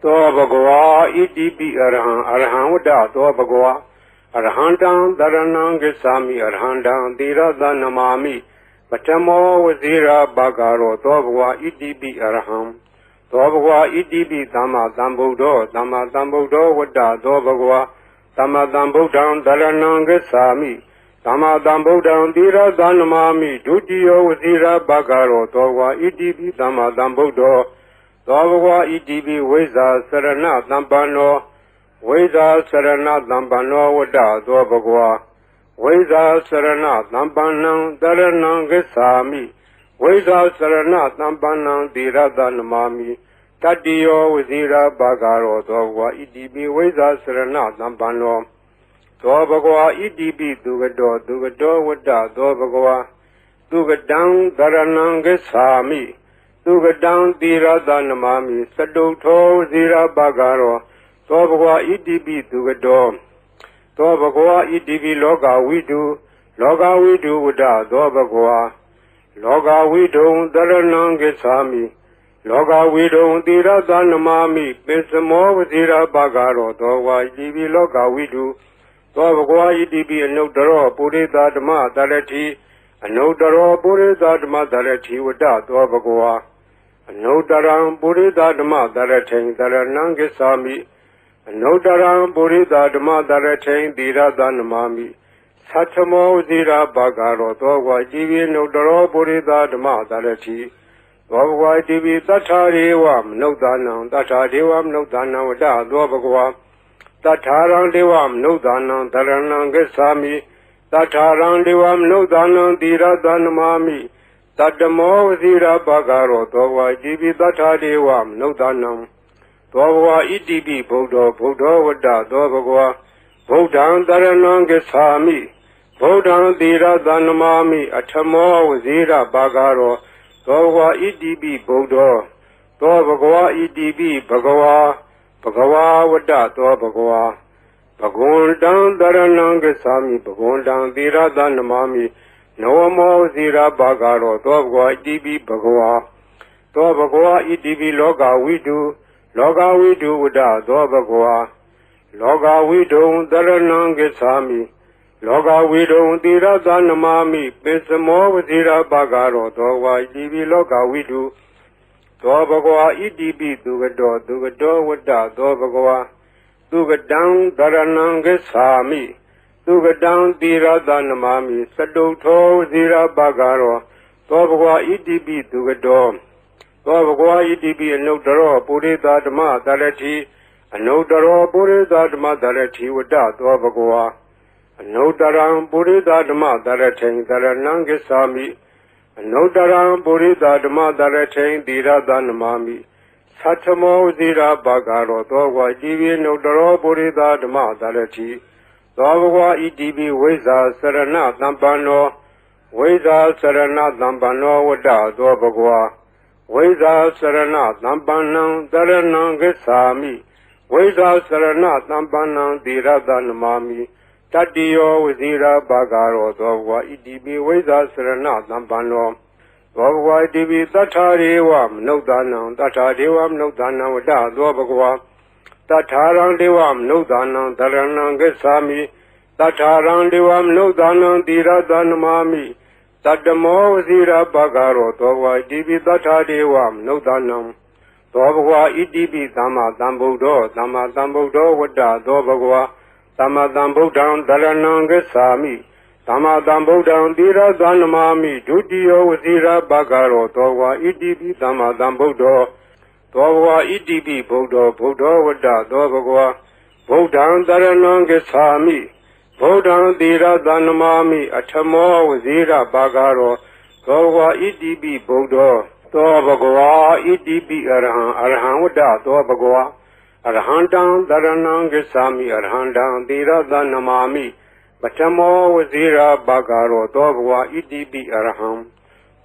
သောဘဂဝါဣတိပိအရဟံအရဟံဝတ္တသောဘဂဝါအရဟံတံတရဏံဂစ္ဆာမိအရဟံတံသီရသနမာမိပထမောဝဇိရာဘာဂရောသောဘဂဝါဣတိပိအရဟံသောဘဂဝါဣတိပိသမ္မာသမ္ဗုဒ္ဓောသမ္မာသမ္ဗုဒ္ဓောဝတ္တသောဘဂဝါသမ္မာသမ္ဗုဒ္ဓံတရဏံဂစ္ဆာမိသမ္မာသမ္ဗုဒ္ဓံသီရသနမာမိဒုတိယဝဇိရာဘာဂရောသောဘဂဝါဣတိပိသမ္မာသမ္ဗုဒ္ဓောသောဘဂဝါဣတိပိဝိဇ္ဇာစရဏသမ္ပန္နောဝိဇ္ဇာစရဏသမ္ပန္နောဝတ္တသောဘဂဝါဝိဇ္ဇာစရဏသမ္ပန္နံတရဏံဂစ္ဆာမိဝိဇ္ဇာစရဏသမ္ပန္နံသီရသနမာမိတတ္တိယောဝဇိရာဘာဂရောသောဘဂဝါဣတိပိဝိဇ္ဇာစရဏသမ္ပန္နောသောဘဂဝါဣတိပိသူကတောဝတ္တသောဘဂဝါသူကတံတရဏံဂစ္ဆာမိသူကတံသီရသနမာမိစတုထောဝဇိရာဘာဂရောသောဘဂဝါဣတိပိသူကတောသောဘဂဝါဣတိပိလောကဝိတုဝတ္တသောဘဂဝါလောကဝိတုံတရဏံဂစ္ဆာမိလောကဝိတုံသီရသနမာမိပိစမောဝဇိရာဘာဂရောသောဘဂဝါဣတိပိလောကဝိတုသောဘဂဝါဣတိပိအနုတ္တရောပုရိသဓမ္မတရတိအနုတ္တရောပုရိသဓမ္မတရတိဝတ္တသောဘဂဝါအနုတ္တရံပုရိသဓမ္မတရထိန်တရဏံဂစ္ဆာမိအနုတ္တရံပုရိသဓမ္မတရထိန်သီရသနမာမိသတ္ထမောဝဇိရာဘာဂရောသောဘဂဝါဣတိပိအနုတ္တရောပုရိသဓမ္မတရတိသောဘဂဝါဣတိပိသတ္ထာရေဝမနုဿာနံသတ္ထာဒေဝမနုဿာနံဝတ္တသောဘဂဝါသတ္ထာရံဒေဝမနုဿာနံတရဏံဂစ္ဆာမိသတ္ထာရံဒေဝမနုဿာနံသီရသနမာမိတတ္တမောဝဇိရာဘာဂရောသောဘဂဝါဣတိပိသတ္ထာဒေဝမနုဿာနံသောဘဂဝါဣတိပိဗုဒ္ဓောဝတ္တသောဘဂဝါဗုဒ္ဓံတရဏံဂစ္ဆာမိဗုဒ္ဓံသီရသနမာမိအထမောဝဇိရာဘာဂရောသောဘဂဝါဣတိပိဗုဒ္ဓောသောဘဂဝါဣတိပိဘဂဝါဝတ္တသောဘဂဝါဘဂဝန္တံတရဏံဂစ္ဆာမိဘဂဝန္တံသီရသနမာမိနဝမောဇိရာဘာဂရောသောဘဂဝါဣတိပိဘဂဝါသောဘဂဝါဣတိပိလောကဝိတုဝတ္တသောဘဂဝါလောကဝိတုံတရဏံဂစ္ဆာမိလောကဝိတုံသီရသနမာမိပိစမောဝဇိရာဘာဂရောသောဘဂဝါဣတိပိလောကဝိတုသောဘဂဝါဣတိပိသူကတောဝတ္တသောဘဂဝါသူကတံတရဏံဂစ္ဆာမိသူကတံသီရသနမာမိစတုထောဝဇိရာဘာဂရောသောဘဂဝါဣတိပိသူကတောသောဘဂဝါဣတိပိအနုတ္တရောပုရိသဓမ္မတရတိအနုတ္တရောပုရိသဓမ္မတရတိဝတ္တသောဘဂဝါအနုတ္တရံပုရိသဓမ္မတရထိန်တရဏံဂစ္ဆာမိအနုတ္တရံပုရိသဓမ္မတရထိန်သီရသနမာမိသတ္ထမောဝဇိရာဘာဂရောသောဘဂဝါဣတိပိအနုတ္တရောပုရိသဓမ္မတရတိသောဘဂဝါဣတိပိဝိဇ္ဇာစရဏသမ္ပန္နောဝိဇ္ဇာစရဏသမ္ပန္နောဝတ္တသောဘဂဝါဝိဇ္ဇာစရဏသမ္ပန္နံတရဏံဂစ္ဆာမိဝိဇ္ဇာစရဏသမ္ပန္နံသီရသနမာမိတတ္တိယောဝဇိရာဘာဂရောသောဘဂဝါဣတိပိဝိဇ္ဇာစရဏသမ္ပန္နောသောဘဂဝါဣတိပိသတ္ထာရေဝမနုဿာနံသတ္ထာဒေဝမနုဿာနံဝတ္တသောဘဂဝါတထာရံဒေဝမနုဿာနံတရဏံဂစ္ဆာမိတထာရံဒေဝမနုဿာနံသီရသနမာမိတတ္တမောဝဇိရာဘာဂရောသောဘဂဝါဣတိပိတထာဒေဝမနုဿာနံသောဘဂဝါဣတိပိသမ္မာသမ္ဗုဒ္ဓောဝတ္တသောဘဂဝါသမ္မာသမ္ဗုဒ္ဓံတရဏံဂစ္ဆာမိသမ္မာသမ္ဗုဒ္ဓံသီရသနမာမိဒုတိယဝဇိရာဘာဂရောသောဘဂဝါဣတိပိသမ္မာသမ္ဗုဒ္ဓောသောဘဂဝါဣတိပိဗုဒ္ဓောဝတ္တသောဘဂဝါဗုဒ္ဓံတရဏံဂစ္ဆာမိဗုဒ္ဓံသီရသနမာမိအထမောဝဇိရာဘာဂရောသောဘဂဝါဣတိပိဗုဒ္ဓောသောဘဂဝါဣတိပိအရဟံဝတ္တသောဘဂဝါအရဟံတံတရဏံဂစ္ဆာမိအရဟံတံသီရသနမာမိပထမောဝဇိရာဘာဂရောသောဘဂဝါဣတိပိအရဟံ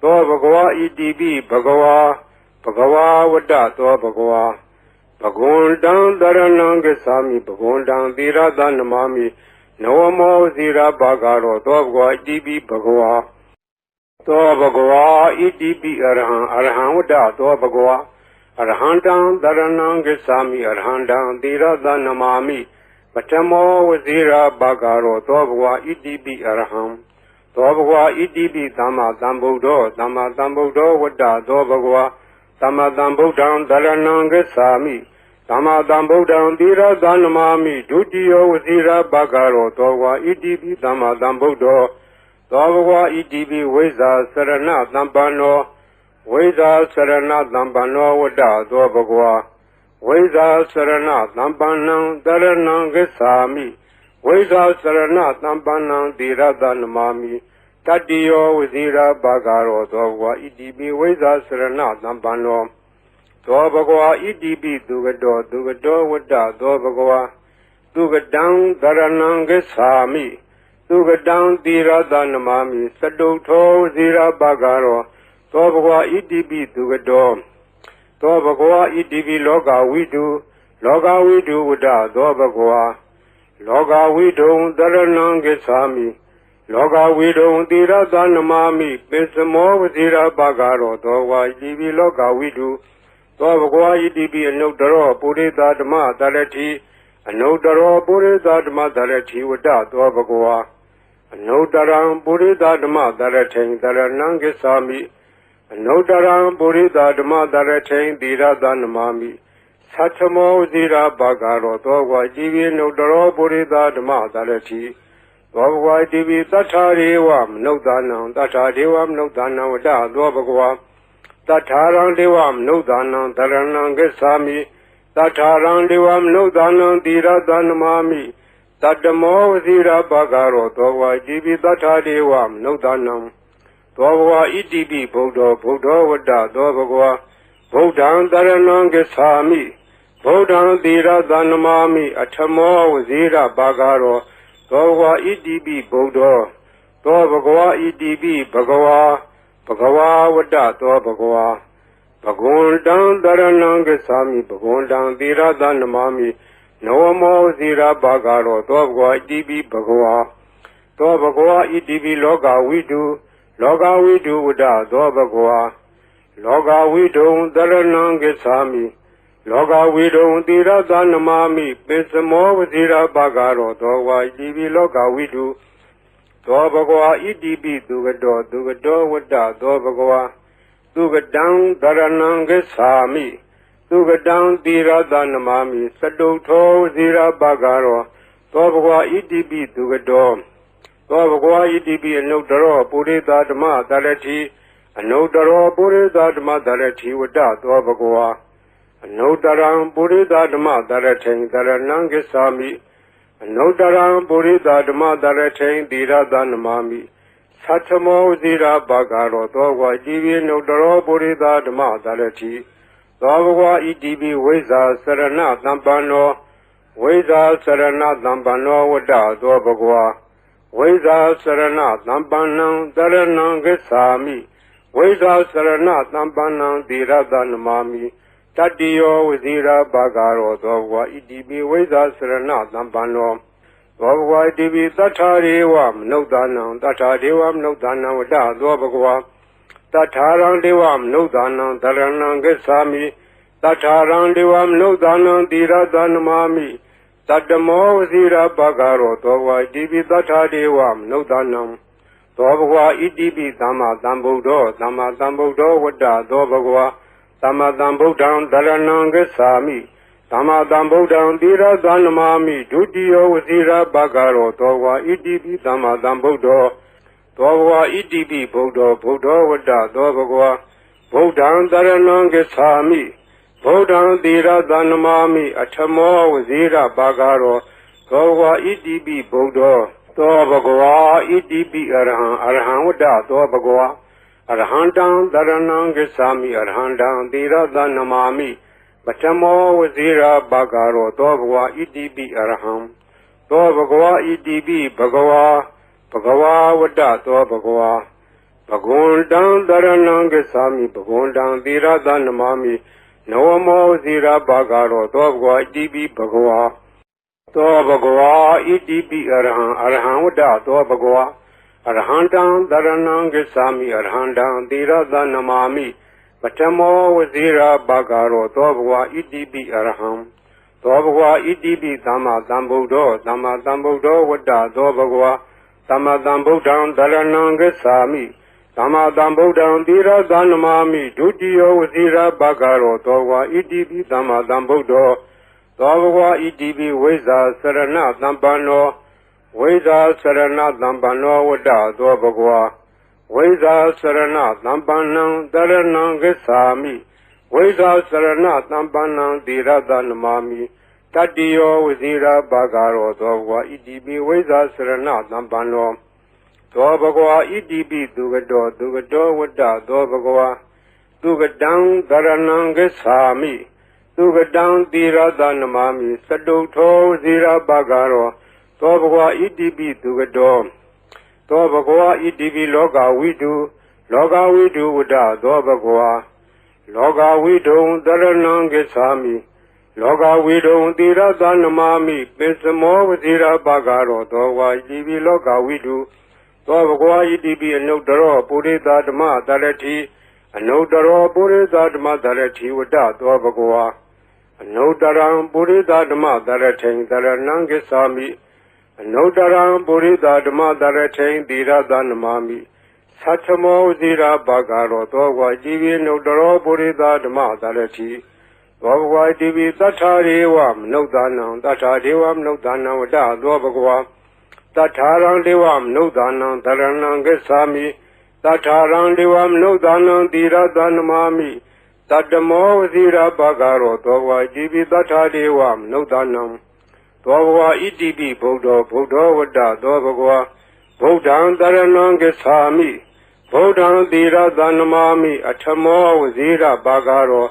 သောဘဂဝါဣတိပိဘဂဝါဝတ္တသောဘဂဝါဘဂဝန္တံတရဏံဂစ္ဆာမိဘဂဝန္တံသီရသနမာမိနဝမောဝဇိရာဘာဂရောသောဘဂဝါဣတိပိဘဂဝါသောဘဂဝါဣတိပိအရဟံဝတ္တသောဘဂဝါ Arhandam Dharanam Gacchami Arhandam Tirada Namami Patamo Vazira Bhagaro Dobhwa Idibi Arham Dobhwa Idibi Dhamma Dhambuddho Dhamma Dhambuddho Vada Dobhwa Dhamma Dhambuddham Dharanam Gacchami Dhamma Dhambuddham Tirada Namami Dutiyo Vazira Bhagaro Dobhwa Idibi Dhamma Dhambuddho Dobhwa Idibi Veza Sarana Dhampano Veda Sarana Dhampano Vada Dobhwa Veda Sarana Dhampanam Dharanam Gacchami Veda Sarana Dhampanam Tirada Namami Tatiyo Vazira Bhagaro Dobhwa Idibi Veda Sarana Dhampano Dobhwa Idibi Dugado Dugado Vada Dobhwa Dugadam Dharanam Gacchami Dugadam Tirada Namami Saduto Vazira Bhagaro Dobhwa Idibi Dugado Dobhwa Idibi Loga Vidu Vada Dobhwa Loga Vidu Dharanam Gacchami Loga Vidu Tirada Namami Pisamo Vazira Bhagaro Dobhwa Idibi Loga Vidu Dobhwa Idibi Anudaro Purita Dhamma Dharati Anudaro Purita Dhamma Dharati Vada Dobhwa Anudaram Purita Dhamma Dharati Dharanam Gacchami Anudaram Purita Dhamma Dharati Tirada Namami Satamo Vazira Bhagaro Dobhwa Idibi Anudaro Purita Dhamma Dharati Dobhwa Idibi Tatharivam Nudanam Tatharivam Nudanam Vada Dobhwa Tatharam Devam Nudanam Dharanam Gacchami Tatharam Devam Nudanam Tirada Namami Tatamo Vazira Bhagaro Dobhwa Idibi Tathadevam Nudanam Dobhwa Idibi Buddha Buddha Vada Dobhwa Buddham Dharanam Gacchami Buddham Tirada Namami Atamo Vazira Bhagaro Dobhwa Idibi Buddha Dobhwa Idibi Bhagava Bhagava Vada Dobhwa Bhagundam Dharanam Gacchami Bhagundam Tirada Namami Namo Vazira Bhagaro Dobhwa Idibi Bhagava Dobhwa Idibi Loga Vidu Vada Dobhwa Loga Vidu Dharanam Gacchami Loga Vidu Tirada Namami Pisamo Vazira Bhagaro Dobhwa Idibi Loga Vidu Dobhwa Idibi Dugado Dugado Vada Dobhwa Dugadam Dharanam Gacchami Dugadam Tirada Namami Saduto Vazira Bhagaro Dobhwa Idibi Dugado Dobhwa Idibi Anudaro Purita Dhamma Dharati Anudaro Purita Dhamma Dharati Vada Dobhwa Anudaram Purita Dhamma Dharati Dharanam Gacchami Anudaram Purita Dhamma Dharati Tirada Namami Satamo Vazira Bhagaro Dobhwa Idibi Anudaro Purita Dhamma Dharati Dobhwa Idibi Veza Sarana Dhampano Veza Sarana Dhampano Vada Dobhwa Veza Sarana Dhampanam Dharanam Gacchami Veza Sarana Dhampanam Tirada Namami Tatiyo Vazira Bhagaro Dobhwa Idibi Veza Sarana Dhampano Dobhwa Idibi Tathadevam Nudanam Tathadevam Nudanam Vada Dobhwa Tatharam Devam Nudanam Dharanam Gacchami Tatharam Devam Nudanam Tirada Namami Tatamo Vazira Bhagaro Dobhwa Idibi Tathadevam Nudanam Dobhwa Idibi Dhamma Dhambuddho Dhamma Dhambuddho Vada Dobhwa Dhamma Dhambuddham Dharanam Gacchami Dhamma Dhambuddham Tirada Namami Dutiyo Vazira Bhagaro Dobhwa Idibi Dhamma Dhambuddho Dobhwa Idibi Buddha Buddha Vada Dobhwa Buddham Dharanam Gacchami Buddham Tirada Namami Atamo Vazira Bhagaro Dobhwa Idibi Buddha Dobhwa Idibi Arham Vada Dobhwa Arhandam Dharanam Gacchami Arhandam Tirada Namami Patamo Vazira Bhagaro Dobhwa Idibi Arham Dobhwa Idibi Bhagava Vada Dobhwa Bhagundam Dharanam Gacchami Bhagundam Tirada Namami Namo Vazira Bhagaro Dobhwa Idibi Bhagava Dobhwa Idibi Arham Vada Dobhwa Arhandam Dharanam Gacchami Arhandam Tirada Namami ပထမောဝဇိရာဘာဂရောသောဘဂဝါဣတိပိအရဟံသောဘဂဝါဣတိပိသမ္မာသမ္ဗုဒ္ဓောသမ္မာသမ္ဗုဒ္ဓောဝတ္တသောဘဂဝါသမ္မာသမ္ဗုဒ္ဓံတရဏံဂစ္ဆာမိသမ္မာသမ္ဗုဒ္ဓံသီရသနမာမိဒုတိယဝဇိရာဘာဂရောသောဘဂဝါဣတိပိသမ္မာသမ္ဗုဒ္ဓောသောဘဂဝါဣတိပိဝိဇ္ဇာစရဏသမ္ပန္နောဝိဇ္ဇာစရဏသမ္ပန္နောဝတ္တသောဘဂဝါဝိဇာစရဏသံပန္နံတရဏံဂစ္ဆာမိဝိဇာစရဏသံပန္နံသီရသနမာမိတတ္တိယောဝဇိရာဘာဂရောသောဘဂဝါဣတိပိဝိဇာစရဏသံပန္နောသောဘဂဝါဣတိပိသူကတောဝတ္တသောဘဂဝါသူကတံတရဏံဂစ္ဆာမိသူကတံသီရသနမာမိစတုထောဝဇိရာဘာဂရောသောဘဂဝါဣတိပိသူကတောသောဘဂဝါဣတိပိလောကဝိတုဝတ္တသောဘဂဝါလောကဝိတုံတရဏံဂစ္ဆာမိလောကဝိတုံသီရသနမာမိပိစမောဝဇိရာဘာဂရောသောဘဂဝါဣတိပိလောကဝိတုသောဘဂဝါဣတိပိအနုတ္တရောပုရိသဓမ္မတရတိအနုတ္တရောပုရိသဓမ္မတရတိဝတ္တသောဘဂဝါအနုတ္တရံပုရိသဓမ္မတရထိံတရဏံဂစ္ဆာမိအနုတ္တရံပုရိသဓမ္မတရထိံသီရသနမာမိသတ္ထမောဇိရာဘာဂရောသောဘဂဝါဣတိပိနုတ္တရောပုရိသဓမ္မတရတိသောဘဂဝါဣတိပိသတ္ထာရေဝမနုဿာနံသတ္ထာဒေဝမနုဿာနံဝတ္တသောဘဂဝါသတ္ထာရံဒေဝမနုဿာနံတရဏံဂစ္ဆာမိသတ္ထာရံဒေဝမနုဿာနံသီရသနမာမိတတ္တမောဇိရာဘာဂရောသောဘဂဝါဣတိပိသတ္ထာဒေဝမနုဿာနံသောဘဂဝါဣတိပိဗုဒ္ဓောဝတ္တသောဘဂဝါဗုဒ္ဓံတရဏံဂစ္ဆာမိဗုဒ္ဓံသီရသနမာမိအထမောဝဇိရဘာဂရော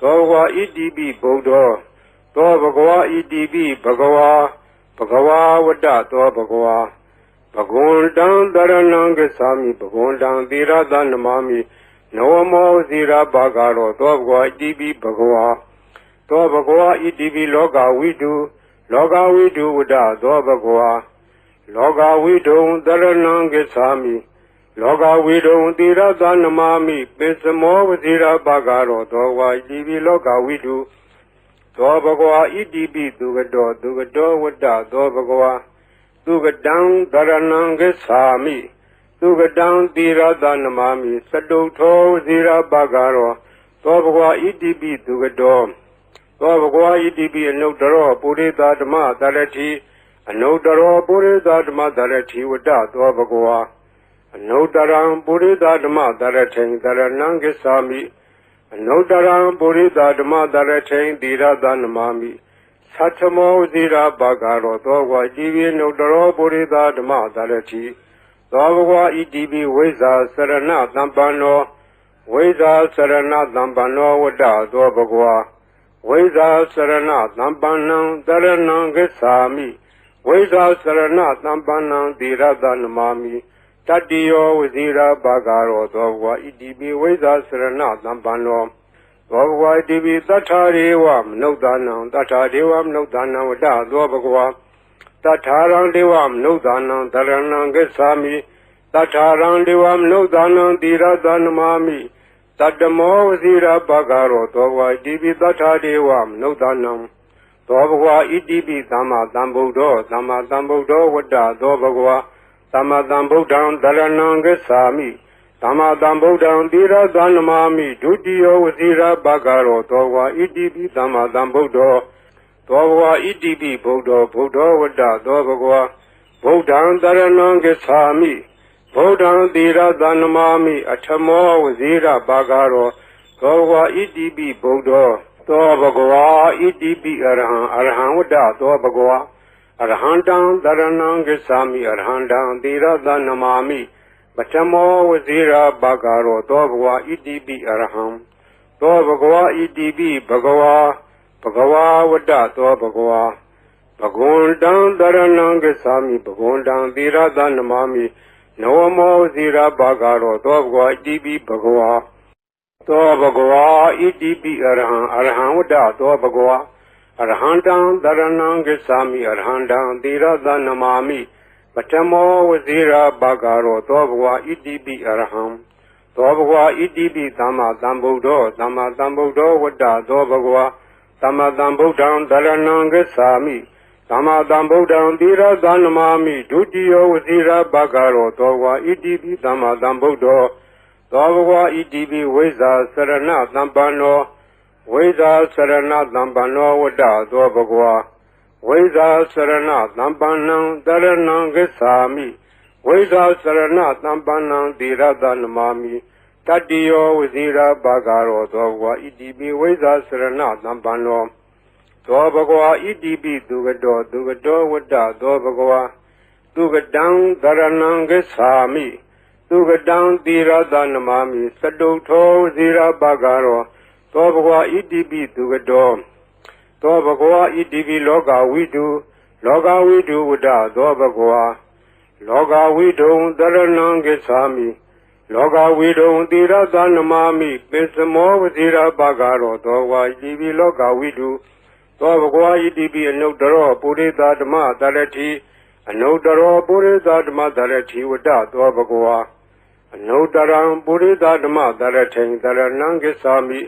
သောဘဂဝါဣတိပိဗုဒ္ဓောသောဘဂဝါဣတိပိဘဂဝါဝတ္တသောဘဂဝါဘဂဝန္တံတရဏံဂစ္ဆာမိဘဂဝန္တံသီရသနမာမိနဝမောဝဇိရဘာဂရောသောဘဂဝါဣတိပိဘဂဝါသောဘဂဝါဣတိပိလောကဝိတုဝတ္တသောဘဂဝါလောကဝိတုံတရဏံဂစ္ဆာမိလောကဝိတုံသီရသနမာမိပိစမောဝဇိရဘာဂရောသောဘဂဝါဣတိပိလောကဝိတုသောဘဂဝါဣတိပိသူကတောဝတ္တသောဘဂဝါသူကတံတရဏံဂစ္ဆာမိသူကတံသီရသနမာမိစတုထောဝဇိရဘာဂရောသောဘဂဝါဣတိပိသူကတောသောဘဂဝါဣတိပိအနုတ္တရောပုရိသဓမ္မတရတိအနုတ္တရောပုရိသဓမ္မတရတိဝတ္တသောဘဂဝါအနုတ္တရံပုရိသဓမ္မတရထိံတရဏံဂစ္ဆာမိအနုတ္တရံပုရိသဓမ္မတရထိံသီရသနမာမိသတ္ထမောဇိရာဘာဂရောသောဘဂဝါဣတိပိအနုတ္တရောပုရိသဓမ္မတရတိသောဘဂဝါဣတိပိဝိဇ္ဇာစရဏသံပန္နောဝိဇ္ဇာစရဏသံပန္နောဝတ္တသောဘဂဝါဝိဇာစရဏသံပန္နံတရဏံဂစ္ဆာမိဝိဇာစရဏသံပန္နံသီရသနမာမိတတ္တိယောဝဇိရာဘာဂရောသောဘဂဝါဣတိပိဝိဇာစရဏသံပန္နောသောဘဂဝါဣတိပိသတ္ထာရေဝမနုဿာနံသတ္ထာဒေဝမနုဿာနံဝတ္တသောဘဂဝါသတ္ထာရံဒေဝမနုဿာနံတရဏံဂစ္ဆာမိသတ္ထာရံဒေဝမနုဿာနံသီရသနမာမိတတ္တမောဝဇိရာဘာဂရောသောဘဂဝါဣတိပိသတ္ထာဒေဝမနုဿာနံသောဘဂဝါဣတိပိသမ္မာသမ္ဗုဒ္ဓောဝတ္တသောဘဂဝါသမ္မာသမ္ဗုဒ္ဓံတရဏံဂစ္ဆာမိသမ္မာသမ္ဗုဒ္ဓံသီရသနမာမိဒုတိယဝဇိရာဘာဂရောသောဘဂဝါဣတိပိသမ္မာသမ္ဗုဒ္ဓောသောဘဂဝါဣတိပိဗုဒ္ဓောဝတ္တသောဘဂဝါဗုဒ္ဓံတရဏံဂစ္ဆာမိဗုဒ္ဓံသီရသနမာမိအထမောဝဇိရဘာဂရောသောဘဂဝါဣတိပိဗုဒ္ဓောသောဘဂဝါဣတိပိအရဟံဝတ္တသောဘဂဝါအရဟံတံတရဏံဂစ္ဆာမိအရဟံတံသီရသနမာမိပထမောဝဇိရာဘာဂရောသောဘဂဝါဣတိပိအရဟံသောဘဂဝါဣတိပိဘဂဝါဝတ္တသောဘဂဝါဘဂဝန္တံတရဏံဂစ္ဆာမိဘဂဝန္တံသီရသနမာမိနဝမောဇိရာဘာဂရောသောဘဂဝါဣတိပိဘဂဝါသောဘဂဝါဣတိပိအရဟံဝတ္တသောဘဂဝါအရဟံတံတရဏံဂစ္ဆာမိအရဟံတံသီရသနမာမိပထမောဝဇိရာဘာဂရောသောဘဂဝါဣတိပိအရဟံ သောဘဂဝါဣတိပိသမ္မာသမ္ဗုဒ္ဓောသမ္မာသမ္ဗုဒ္ဓောဝတ္တသောဘဂဝါသမ္မာသမ္ဗုဒ္ဓံတရဏံဂစ္ဆာမိသမ္မာသမ္ဗုဒ္ဓံသီရသနမာမိဒုတိယဝစီရဘဂရောသောဘဂဝါဣတိပိသမ္မာသမ္ဗုဒ္ဓောသောဘဂဝါဣတိပိဝိဇ္ဇာစရဏသမ္ပန္နောဝိဇ္ဇာစရဏသမ္ပန္နောဝတ္တသောဘဂဝါဝိဇ္ဇာစရဏသမ္ပန္နံတရဏံဂစ္ဆာမိဝိဇ္ဇာစရဏသမ္ပန္နံသီရသနမာမိတတ္တိယောဝစီရဘဂရောသောဘဂဝါဣတိပိဝိဇ္ဇာစရဏသမ္ပန္နောသောဘဂဝါဣတိပိသူကတောဝတ္တသောဘဂဝါသူကတံတရဏံဂစ္ဆာမိသူကတံသီရသနမာမိစတုထောဝစီရဘဂရောသောဘဂဝါဣတိပိသူကတောသောဘဂဝါဣတိပိလောကဝိတုဝတ္တသောဘဂဝါလောကဝိတုံတရဏံဂစ္ဆာမိလောကဝိတုံသီရသနမာမိပိစမောဝစီရဘဂရောသောဘဂဝါဣတိပိလောကဝိတုသောဘဂဝါဣတိပိအနုတ္တရောပုရိသဓမ္မတရတိအနုတ္တရောပုရိသဓမ္မတရတိဝတ္တသောဘဂဝါအနုတ္တရံပုရိသဓမ္မတရထိန်တရဏံဂစ္ဆာမိ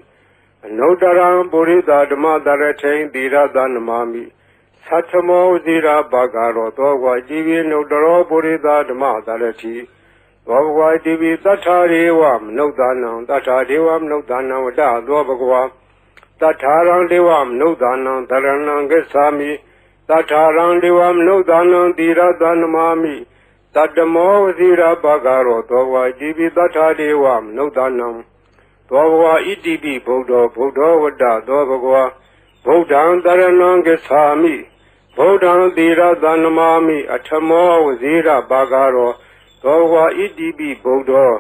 အနုတ္တရံပုရိသဓမ္မတရထိန်သီရသနမာမိသတ္ထမောဇိရာဘဂရောသောဘဂဝါဣတိပိအနုတ္တရောပုရိသဓမ္မတရတိသောဘဂဝါဣတိပိသတ္ထာရေဝမနုဿာနံသတ္ထာဒေဝမနုဿာနံဝတ္တသောဘဂဝါတထာရံဒေဝမနုဿာနံတရဏံဂစ္ဆာမိတထာရံဒေဝမနုဿာနံသီရသနမာမိတတ္တမောဝစီရဘဂရောသောဘဂဝါဣတိပိတထာဒေဝမနုဿာနံသောဘဂဝါဣတိပိဗုဒ္ဓောဝတ္တသောဘဂဝါဗုဒ္ဓံတရဏံဂစ္ဆာမိဗုဒ္ဓံသီရသနမာမိအထမောဝစီရဘဂရောသောဘဂဝါဣတိပိဗုဒ္ဓော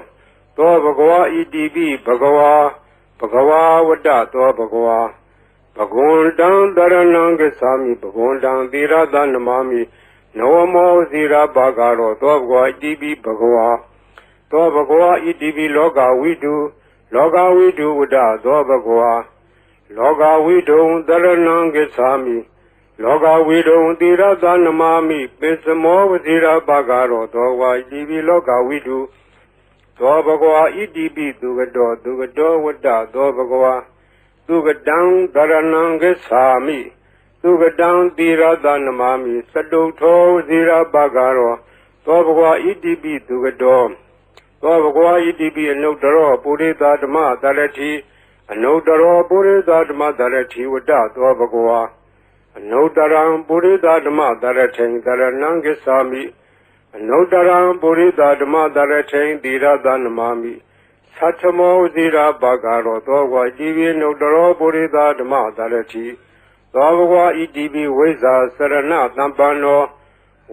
သောဘဂဝါဣတိပိဘဂဝါဝတ္တသောဘဂဝါဘဂဝန္တံတရဏံဂစ္ဆာမိဘဂဝန္တံသီရသနမာမိနဝမောဇိရဘဂရောသောဘဂဝါဣတိပိဘဂဝါသောဘဂဝါဣတိပိလောကဝိတုဝတ္တသောဘဂဝါလောကဝိတုံတရဏံဂစ္ဆာမိလောကဝိတုံသီရသနမာမိပိစမောဝဇိရဘဂရောသောဘဂဝါဣတိပိလောကဝိတုသောဘဂဝါဣတိပိသူကတောဝတ္တသောဘဂဝါသူကတံတရဏံဂစ္ဆာမိသူကတံသီရသနမာမိစတုထောဝစီရဘဂရောသောဘဂဝါဣတိပိသူကတောသောဘဂဝါဣတိပိအနုတ္တရောပုရိသဓမ္မတရတိအနုတ္တရောပုရိသဓမ္မတရတိဝတ္တသောဘဂဝါအနုတ္တရံပုရိသဓမ္မတရထိန်တရဏံဂစ္ဆာမိအနုတ္တရံပုရိသဓမ္မတရထိန်သီရသနမာမိသတ္ထမောဇိရာဘဂရောသောဘဂဝါဣတိပိအနုတ္တရောပုရိသဓမ္မတရတိသောဘဂဝါဣတိပိဝိဇ္ဇာစရဏသမ္ပန္နော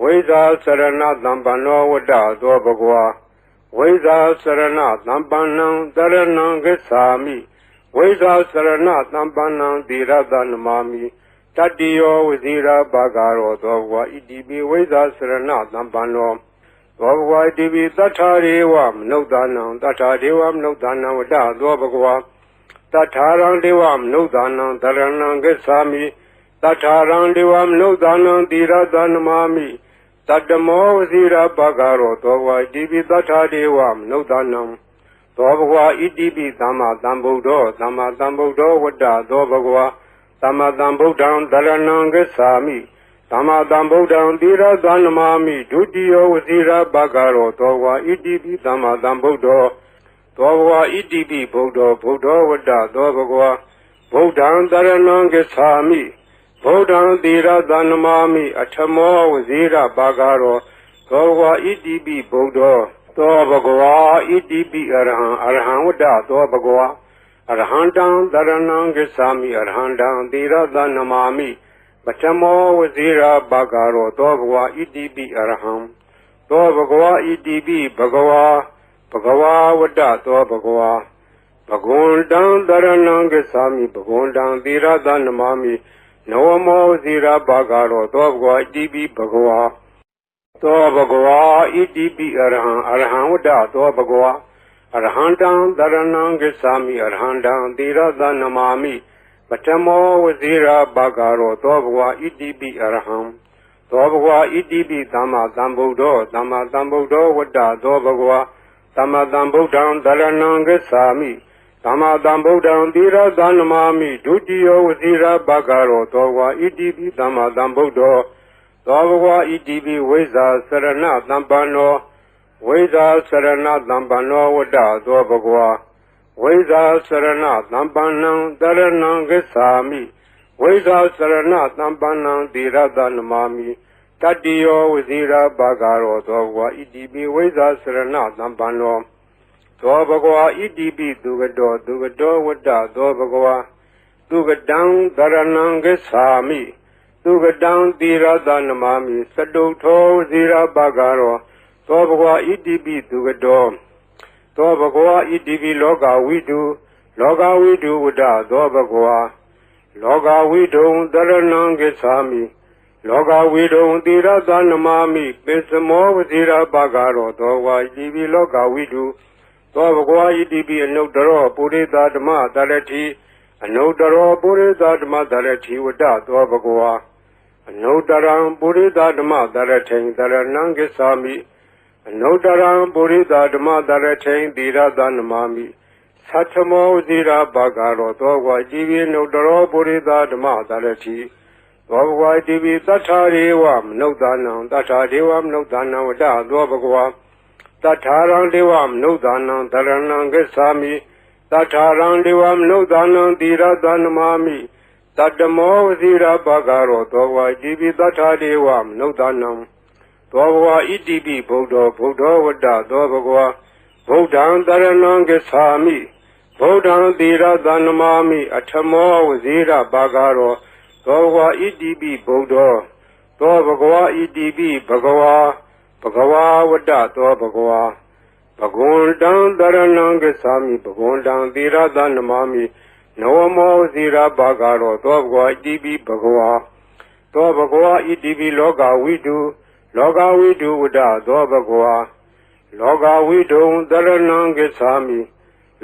ဝိဇ္ဇာစရဏသမ္ပန္နောဝတ္တသောဘဂဝါဝိဇ္ဇာစရဏသမ္ပန္နံတရဏံဂစ္ဆာမိဝိဇ္ဇာစရဏသမ္ပန္နံသီရသနမာမိတတ္တိယောဝစီရဘဂရောသောဘဂဝါဣတိပိဝိဇ္ဇာစရဏသမ္ပန္နောသောဘဂဝါဣတိပိသတ္ထာရေဝမနုဿာနံသတ္ထာဒေဝမနုဿာနံဝတ္တသောဘဂဝါတထာရံဒေဝမနုဿာနံတရဏံဂစ္ဆာမိတထာရံဒေဝမနုဿာနံသီရသနမာမိတတ္တမောဝစီရဘဂရောသောဘဂဝါဣတိပိသတ္ထာဒေဝမနုဿာနံသောဘဂဝါဣတိပိသမ္မာသမ္ဗုဒ္ဓောဝတ္တသောဘဂဝါသမ္မာသမ္ဗုဒ္ဓံတရဏံဂစ္ဆာမိသမ္မာသမ္ဗုဒ္ဓံသီရသနမာမိဒုတိယဝစီရဘဂရောသောဘဂဝါဣတိပိသမ္မာသမ္ဗုဒ္ဓောသောဘဂဝါဣတိပိဗုဒ္ဓောဝတ္တသောဘဂဝါဗုဒ္ဓံတရဏံဂစ္ဆာမိဗုဒ္ဓံသီရသနမာမိအထမောဝစီရဘဂရောသောဘဂဝါဣတိပိဗုဒ္ဓောသောဘဂဝါဣတိပိအရဟံဝတ္တသောဘဂဝါအရဟံတံတရဏံဂစ္ဆာမိအရဟံတံသီရသနမာမိပထမောဝစီရဘဂရောသောဘဂဝါဣတိပိအရဟံသောဘဂဝါဣတိပိဘဂဝါဝတ္တသောဘဂဝါဘဂဝန္တံတရဏံဂစ္ဆာမိဘဂဝန္တံသီရသနမာမိနဝမောဝစီရဘဂရောသောဘဂဝါဣတိပိဘဂဝါသောဘဂဝါဣတိပိအရဟံဝတ္တသောဘဂဝါအရဟံတံတရဏံဂစ္ဆာမိအရဟံတံသီရသနမာမိပထမောဝစီရဘဂရောသောဘဂဝါဣတိပိအရဟံသောဘဂဝါဣတိပိသမ္မာသမ္ဗုဒ္ဓောဝတ္တသောဘဂဝါ သမ္မာသမ္ဗုဒ္ဓံသရဏံဂစ္ဆာမိသမ္မာသမ္ဗုဒ္ဓံသီရသနမာမိဒုတိယဝစီရဘဂရောသောဝါဣတိပိသမ္မာသမ္ဗုဒ္ဓောသောဘဂဝါဣတိပိဝိဇ္ဇာစရဏသမ္ပန္နောဝိဇ္ဇာစရဏသမ္ပန္နောဝတ္တသောဘဂဝါဝိဇ္ဇာစရဏသမ္ပန္နံသရဏံဂစ္ဆာမိဝိဇ္ဇာစရဏသမ္ပန္နံသီရသနမာမိတတ္တိယောဝစီရဘဂရောသောဘဂဝါဣတိပိဝိဇ္ဇာစရဏသမ္ပန္နောသောဘဂဝါဣတိပိသူကတောဝတ္တသောဘဂဝါသူကတံသရဏံဂစ္ဆာမိသူကတံသီရသနမာမိစတုထောဝစီရဘဂရောသောဘဂဝါဣတိပိသူကတောသောဘဂဝါဣတိပိလောကဝိတုဝတ္တသောဘဂဝါလောကဝိတုံသရဏံဂစ္ဆာမိလောကဝိတုံသီရသနမာမိပိစမောဝစီရဘဂရောသောဝါဣတိပိလောကဝိတုသောဘဂဝါဣတိပိအနုတ္တရောပုရိသဓမ္မသရတိအနုတ္တရောပုရိသဓမ္မသရတိဝတ္တသောဘဂဝါအနုတ္တရံပုရိသဓမ္မသရထိန်သရဏံဂစ္ဆာမိအနုတ္တရံပုရိသဓမ္မသရထိန်သီရသနမာမိသတ္ထမောဝစီရဘဂရောသောဝါဣတိပိအနုတ္တရောပုရိသဓမ္မသရတိသောဘဂဝါဣတိပိသတ္ထာရေဝမနုဿာနံသတ္ထာဒေဝမနုဿာနံဝတ္တသောဘဂဝါတထာရံဒေဝမနုဿာနံသရဏံဂစ္ဆာမိတထာရံဒေဝမနုဿာနံသီရသနမာမိတတ္တမောဝစီရဘဂရောသောဝါဣတိပိတထာဒေဝမနုဿာနံသောဘဂဝါဣတိပိဗုဒ္ဓောဝတ္တသောဘဂဝါဗုဒ္ဓံသရဏံဂစ္ဆာမိဗုဒ္ဓံသီရသနမာမိအထမောဝစီရဘဂရောသောဘဂဝါဣတိပိဗုဒ္ဓောသောဘဂဝါဣတိပိဘဂဝါဝတ္တသောဘဂဝါဘဂဝန္တံသရဏံဂစ္ဆာမိဘဂဝန္တံသီရသနမာမိနဝမောဇိရဘဂရောသောဘဂဝါဣတိပိဘဂဝါသောဘဂဝါဣတိပိလောကဝိတုဝတ္တသောဘဂဝါလောကဝိတုံသရဏံဂစ္ဆာမိ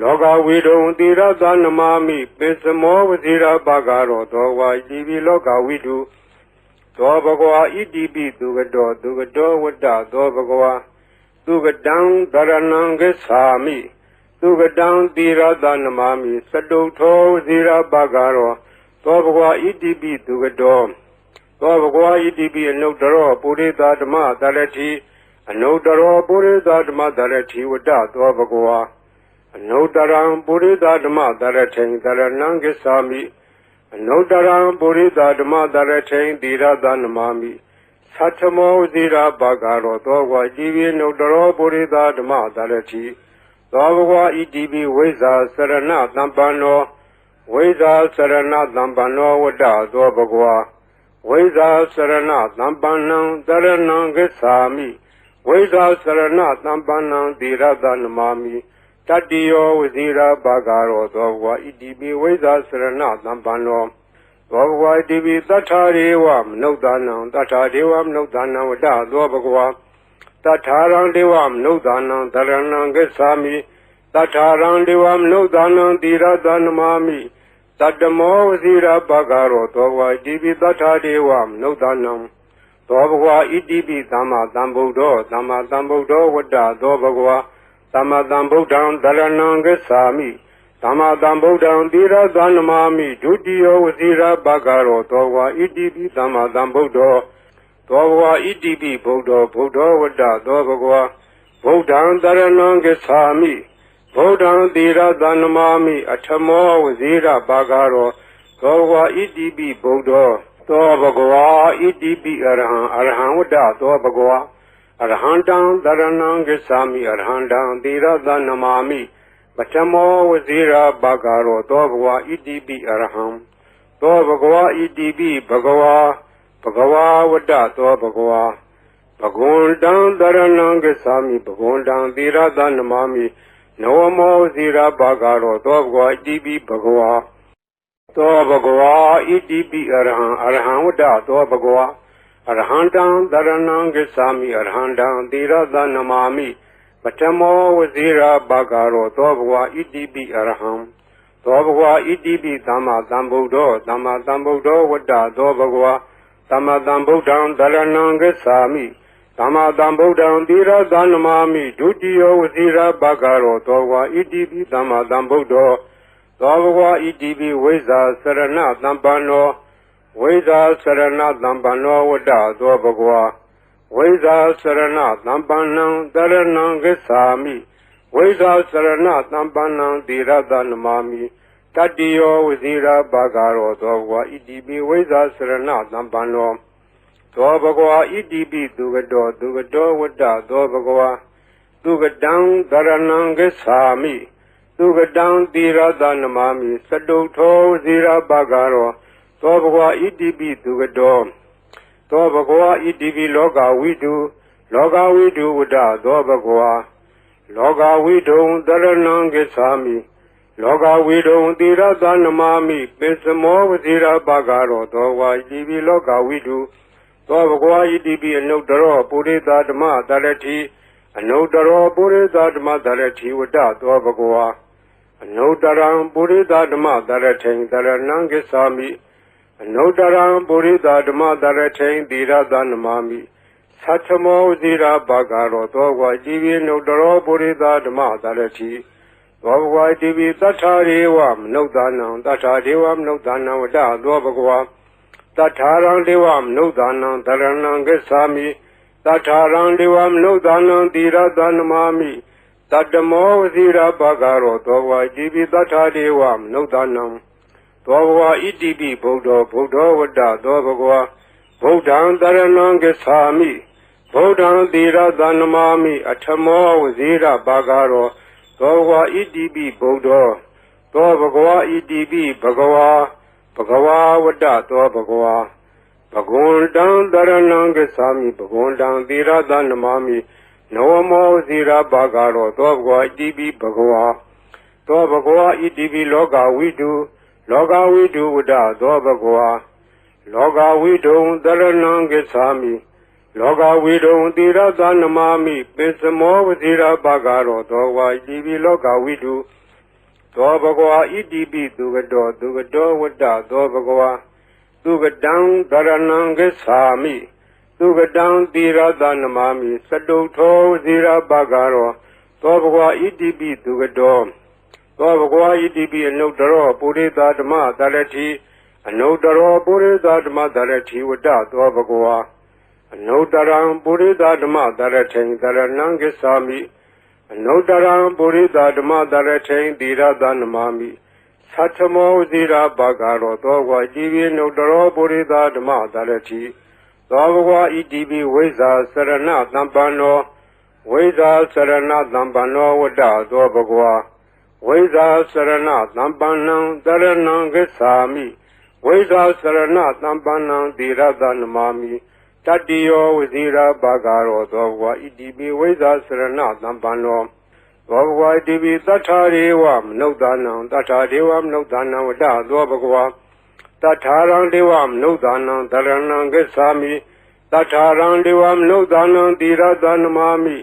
လောကဝိတုံသီရသနမာမိပိစမောဝဇိရဘဂရောသောဘဂဝါဣတိပိလောကဝိတုသောဘဂဝါဣတိပိသူကတောဝတ္တသောဘဂဝါသူကတံသရဏံဂစ္ဆာမိသူကတံသီရသနမာမိစတုထောဇိရဘဂရောသောဘဂဝါဣတိပိသူကတောသောဘဂဝါဣတိပိအနုတ္တရောပုရိသဓမ္မသရတိအနုတ္တရောပုရိသဓမ္မသရတိဝတ္တသောဘဂဝါအနုတ္တရံပုရိသဓမ္မသရထိန်သရဏံဂစ္ဆာမိအနုတ္တရံပုရိသဓမ္မသရထိန်သီရသနမာမိသတ္ထမောဇိရဘဂရောသောဝါဣတိပိအနုတ္တရောပုရိသဓမ္မသရတိသောဘဂဝါဣတိပိဝိဇ္ဇာစရဏသမ္ပန္နောဝိဇ္ဇာစရဏသမ္ပန္နောဝတ္တသောဘဂဝါဝိဇ္ဇာစရဏသမ္ပန္နံသရဏံဂစ္ဆာမိဝိဇ္ဇာစရဏသမ္ပန္နံသီရသနမာမိတတ္တိယောဝစီရဘဂရောသောဘဂဝါဣတိပိဝိဇ္ဇာစရဏသမ္ပန္နောသောဘဂဝါဣတိပိသတ္ထာရေဝမနုဿာနံသတ္ထာဒေဝမနုဿာနံဝတ္တသောဘဂဝါတထာရံဒေဝမနုဿာနံသရဏံဂစ္ဆာမိတထာရံဒေဝမနုဿာနံသီရသနမာမိတတ္တမောဝစီရဘဂရောသောဘဂဝါဣတိပိတထာဒေဝမနုဿာနံသောဘဂဝါဣတိပိသမ္မာသမ္ဗုဒ္ဓောဝတ္တသောဘဂဝါသမ္မာသမ္ဗုဒ္ဓံသရဏံဂစ္ဆာမိသမ္မာသမ္ဗုဒ္ဓံသီရသနမာမိဒုတိယဝစီရဘဂရောသောဘဂဝါဣတိပိသမ္မာသမ္ဗုဒ္ဓောသောဘဂဝါဣတိပိဗုဒ္ဓောဝတ္တသောဘဂဝါဗုဒ္ဓံသရဏံဂစ္ဆာမိဗုဒ္ဓံသီရသနမာမိအထမောဝစီရဘဂရောသောဘဂဝါဣတိပိဗုဒ္ဓောသောဘဂဝါဣတိပိအရဟံဝတ္တသောဘဂဝါအရဟံတံသရဏံဂစ္ဆာမိအရဟံတံသီရသနမာမိပထမောဝစီရဘဂရောသောဘဂဝါဣတိပိအရဟံသောဘဂဝါဣတိပိဘဂဝါဝတ္တသောဘဂဝါဘဂဝန္တံသရဏံဂစ္ဆာမိဘဂဝန္တံသီရသနမာမိနဝမောဝစီရဘဂရောသောဘဂဝါဣတိပိဘဂဝါသောဘဂဝါဣတိပိအရဟံဝတ္တသောဘဂဝါအရဟံတံသရဏံဂစ္ဆာမိအရဟံတံသီရသနမာမိပထမောဝစီရဘဂရောသောဘဂဝါဣတိပိအရဟံသောဘဂဝါဣတိပိသမ္မာသမ္ဗုဒ္ဓောဝတ္တသောဘဂဝါသမ္မာသမ္ဗုဒ္ဓံသရဏံဂစ္ဆာမိ သမ္မာသမ္ဗုဒ္ဓံသီရသနမာမိဒုတိယဝစီရဘဂရောသောဝါဣတိပိသမ္မာသမ္ဗုဒ္ဓောသောဘဂဝါဣတိပိဝိဇ္ဇာစရဏသမ္ပန္နောဝိဇ္ဇာစရဏသမ္ပန္နောဝတ္တသောဘဂဝါဝိဇ္ဇာစရဏသမ္ပန္နံတရဏံဂစ္ဆာမိဝိဇ္ဇာစရဏသမ္ပန္နံသီရသနမာမိတတ္တိယောဝစီရဘဂရောသောဘဂဝါဣတိပိဝိဇ္ဇာစရဏသမ္ပန္နောသောဘဂဝါဣတိပိသူကတောဝတ္တသောဘဂဝါသူကတံသရဏံဂစ္ဆာမိသူကတံသီရသနမာမိစတုထောဝစီရဘဂရောသောဘဂဝါဣတိပိသူကတောသောဘဂဝါဣတိပိလောကဝိတုဝတ္တသောဘဂဝါလောကဝိတုံသရဏံဂစ္ဆာမိလောကဝိတုံသီရသနမာမိပိစမောဝစီရဘဂရောသောဝါဣတိပိလောကဝိတုသောဘဂဝါဣတိပိအနုတ္တရောပုရိသဓမ္မသရတိအနုတ္တရောပုရိသဓမ္မသရတိဝတ္တသောဘဂဝါအနုတ္တရံပုရိသဓမ္မသရထိန်သရဏံဂစ္ဆာမိအနုတ္တရံပုရိသဓမ္မသရထိန်သီရသနမာမိသတ္ထမောဝစီရဘဂရောသောဝါဣတိပိအနုတ္တရောပုရိသဓမ္မသရတိသောဘဂဝါဣတိပိသတ္ထာရေဝမနုဿာနံသတ္ထာဒေဝမနုဿာနံဝတ္တသောဘဂဝါတထာရံဒေဝမနုဿာနံသရဏံဂစ္ဆာမိတထာရံဒေဝမနုဿာနံသီရသနမာမိတတ္တမောဝစီရဘဂရောသောဝါဣတိပိတထာဒေဝမနုဿာနံသောဘဂဝါဣတိပိဗုဒ္ဓောဝတ္တသောဘဂဝါဗုဒ္ဓံသရဏံဂစ္ဆာမိဗုဒ္ဓံသီရသနမာမိအထမောဝစီရဘဂရောသောဘဂဝါဣတိပိဗုဒ္ဓောသောဘဂဝါဣတိပိဘဂဝါဘဂဝါဝတ္တသောဘဂဝါဘဂဝန္တံသရဏံဂစ္ဆာမိဘဂဝန္တံသီရသနမာမိနဝမောဇိရဘဂရောသောဘဂဝါဣတိပိဘဂဝါသောဘဂဝါဣတိပိလောကဝိတုဝတ္တသောဘဂဝါလောကဝိတုံသရဏံဂစ္ဆာမိလောကဝိတုံသီရသနမာမိပိစမောဝဇိရဘဂရောသောဘဂဝါဣတိပိလောကဝိတုသောဘဂဝါဣတိပိသူကတောဝတ္တသောဘဂဝါသူကတံသရဏံဂစ္ဆာမိသူကတံသီရသနမာမိစတုထောဝစီရဘဂရောသောဘဂဝါဣတိပိသူကတောသောဘဂဝါဣတိပိအနုတ္တရောပုရိသဓမ္မသရတိအနုတ္တရောပုရိသဓမ္မသရတိဝတ္တသောဘဂဝါအနုတ္တရံပုရိသဓမ္မသရထိန်သရဏံဂစ္ဆာမိအနုတ္တရံပုရိသဓမ္မသရထိန်သီရသနမာမိသတ္ထမောဝစီရဘဂရောသောဘဂဝါဣတိပိအနုတ္တရောပုရိသဓမ္မသရတိသောဘဂဝါဣတိပိဝိဇ္ဇာစရဏသမ္ပန္နောဝိဇ္ဇာစရဏသမ္ပန္နောဝတ္တသောဘဂဝါဝိဇ္ဇာစရဏသမ္ပန္နံတရဏံဂစ္ဆာမိဝိဇ္ဇာစရဏသမ္ပန္နံသီရသနမာမိတတ္တိယောဝစီရဘဂရောသောဘဂဝါဣတိပိဝိဇ္ဇာစရဏသမ္ပန္နောသောဘဂဝါဣတိပိသတ္ထာရေဝမနုဿာနံသတ္ထာဒေဝမနုဿာနံဝတ္တသောဘဂဝါတထာရံဒေဝမနုဿာနံသရဏံဂစ္ဆာမိတထာရံဒေဝမနုဿာနံသီရသနမာမိ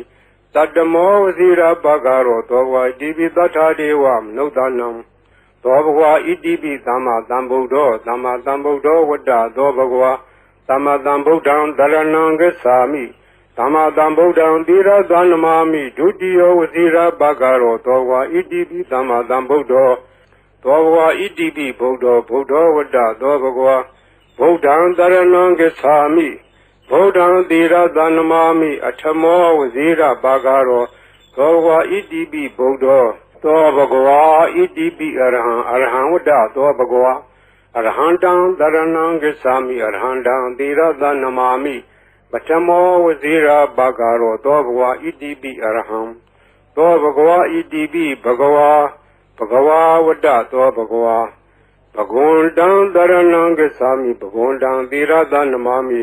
တတ္တမောဝစီရဘဂရောသောဘဂဝါဣတိပိတထာဒေဝမနုဿာနံသောဘဂဝါဣတိပိသမ္မာသမ္ဗုဒ္ဓောဝတ္တသောဘဂဝါသမ္မာသမ္ဗုဒ္ဓံသရဏံဂစ္ဆာမိသမ္မာသမ္ဗုဒ္ဓံသီရသနမာမိဒုတိယဝစီရဘဂရောသောဘဂဝါဣတိပိသမ္မာသမ္ဗုဒ္ဓောသောဘဂဝါဣတိပိဗုဒ္ဓောဝတ္တသောဘဂဝါဗုဒ္ဓံသရဏံဂစ္ဆာမိဗုဒ္ဓံသီရသနမာမိအထမောဝစီရဘဂရောသောဘဂဝါဣတိပိဗုဒ္ဓောသောဘဂဝါဣတိပိအရဟံဝတ္တသောဘဂဝါအရဟံတံသရဏံဂစ္ဆာမိအရဟံတံသီရသနမာမိပထမောဝစီရဘဂရောသောဘဂဝါဣတိပိအရဟံသောဘဂဝါဣတိပိဘဂဝါဝတ္တသောဘဂဝါဘဂဝန္တံသရဏံဂစ္ဆာမိဘဂဝန္တံသီရသနမာမိ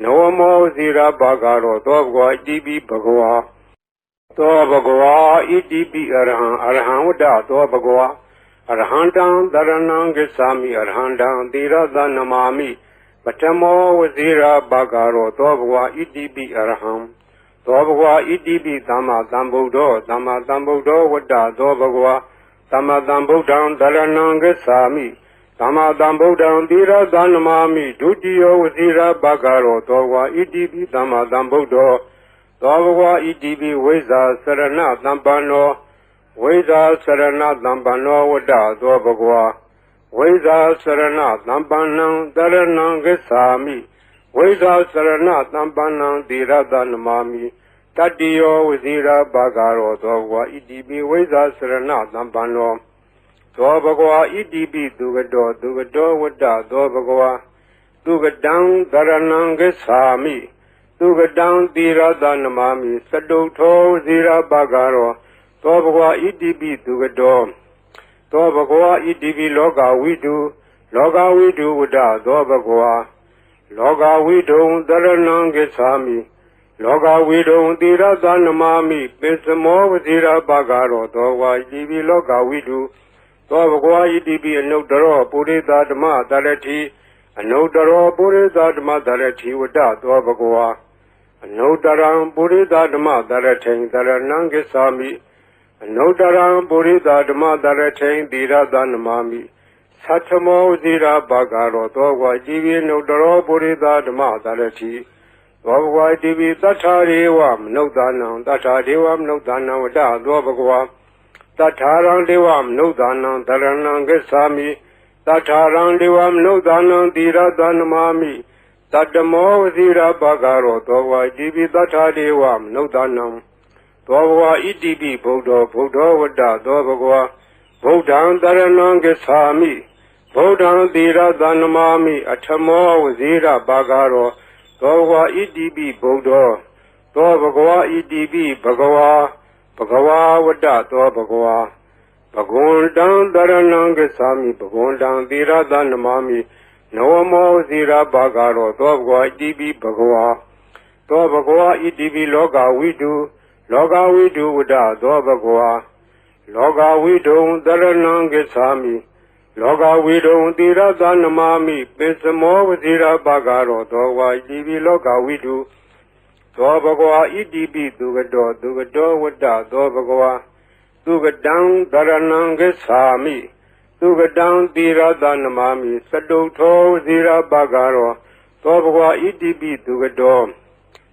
နဝမောဝစီရဘဂရောသောဘဂဝါဣတိပိဘဂဝါသောဘဂဝါဣတိပိအရဟံဝတ္တသောဘဂဝါအရဟံတံသရဏံဂစ္ဆာမိအရဟံတံသီရသနမာမိပထမောဝစီရဘဂရောသောဘဂဝါဣတိပိအရဟံသောဘဂဝါဣတိပိသမ္မာသမ္ဗုဒ္ဓောဝတ္တသောဘဂဝါသမ္မာသမ္ဗုဒ္ဓံသရဏံဂစ္ဆာမိ သမ္မာသမ္ဗုဒ္ဓံသီရသနမာမိဒုတိယဝစီရဘဂရောသောဘဂဝါဣတိပိသမ္မာသမ္ဗုဒ္ဓောသောဘဂဝါဣတိပိဝိဇ္ဇာစရဏသမ္ပန္နောဝိဇ္ဇာစရဏသမ္ပန္နောဝတ္တသောဘဂဝါဝိဇ္ဇာစရဏသမ္ပန္နံတရဏံဂစ္ဆာမိဝိဇ္ဇာစရဏသမ္ပန္နံသီရသနမာမိတတ္တိယောဝစီရဘဂရောသောဘဂဝါဣတိပိဝိဇ္ဇာစရဏသမ္ပန္နောသောဘဂဝါဣတိပိသူကတောဝတ္တသောဘဂဝါသူကတံတရဏံဂစ္ဆာမိသူကတံသီရသနမာမိစတုထောဇီရဘဂရောသောဘဂဝါဣတိပိသူကတောသောဘဂဝါဣတိပိလောကဝိတုဝတ္တသောဘဂဝါလောကဝိတုံတရဏံဂစ္ဆာမိလောကဝိတုံသီရသနမာမိပိစမောဝဇီရဘဂရောသောဘဂဝါဣတိပိလောကဝိတုသောဘဂဝါဣတိပိအနုတ္တရောပုရိသဓမ္မတရတိအနုတ္တရောပုရိသဓမ္မတရတိဝတ္တသောဘဂဝါအနုတ္တရံပုရိသဓမ္မတရထိန်တရဏံဂစ္ဆာမိအနုတ္တရံပုရိသဓမ္မတရထိန်သီရသနမာမိသတ္ထမောဇိရာဘဂရောသောဘဂဝါဣတိပိအနုတ္တရောပုရိသဓမ္မတရတိသောဘဂဝါဣတိပိသတ္ထာရေဝမနုဿာနံသတ္ထာဒေဝမနုဿာနံဝတ္တသောဘဂဝါတထာရံဒေဝမနုဿာနံတရဏံဂစ္ဆာမိတထာရံဒေဝမနုဿာနံသီရသနမာမိတတ္တမောဝစီရဘဂရောသောဘဂဝါဣတိပိတထာဒေဝမနုဿာနံသောဘဂဝါဣတိပိဗုဒ္ဓောဝတ္တသောဘဂဝါဗုဒ္ဓံတရဏံဂစ္ဆာမိဗုဒ္ဓံသီရသနမာမိအထမောဝစီရဘဂရောသောဘဂဝါဣတိပိဗုဒ္ဓောသောဘဂဝါဣတိပိဘဂဝါဘဂဝါဝတ္တသောဘဂဝါဘဂဝန္တံတရဏံဂစ္ဆာမိဘဂဝန္တံသီရသနမာမိနဝမောဇီရဘဂရောသောဘဂဝါဣတိပိဘဂဝါသောဘဂဝါဣတိပိလောကဝိတုဝတ္တသောဘဂဝါလောကဝိတုံတရဏံဂစ္ဆာမိလောကဝိတုံသီရသနမာမိပိစမောဝဇီရဘဂရောသောဘဂဝါဣတိပိလောကဝိတုသောဘဂဝါဣတိပိသူကတောဝတ္တသောဘဂဝါသူကတံတရဏံဂစ္ဆာမိသူကတံသီရသနမာမိစတုထောဇီရဘဂရောသောဘဂဝါဣတိပိသူကတော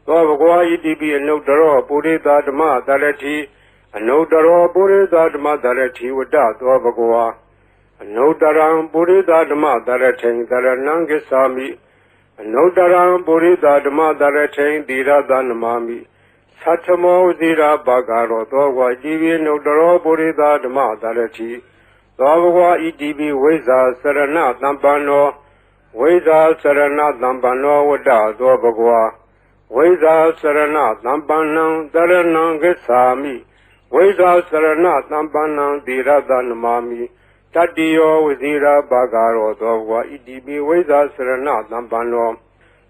သောဘဂဝါဣတိပိအနုတ္တရောပုရိသဓမ္မတရတိအနုတ္တရောပုရိသဓမ္မတရတိဝတ္တသောဘဂဝါအနုတ္တရံပုရိသဓမ္မတရထိန်တရဏံဂစ္ဆာမိအနုတ္တရံပုရိသဓမ္မတရထိန်သီရသနမာမိသတ္ထမောဇိရာဘဂရောသောဘဂဝါဣတိပိအနုတ္တရောပုရိသဓမ္မတရတိသောဘဂဝါဣတိပိဝိဇ္ဇာစရဏသမ္ပန္နောဝိဇ္ဇာစရဏသမ္ပန္နောဝတ္တသောဘဂဝါဝိဇ္ဇာစရဏသမ္ပန္နံတရဏံဂစ္ဆာမိဝိဇ္ဇာစရဏသမ္ပန္နံသီရသနမာမိတတ္တိယောဝစီရဘဂရောသောဘဂဝါဣတိပိဝိဇ္ဇာစရဏသမ္ပန္နော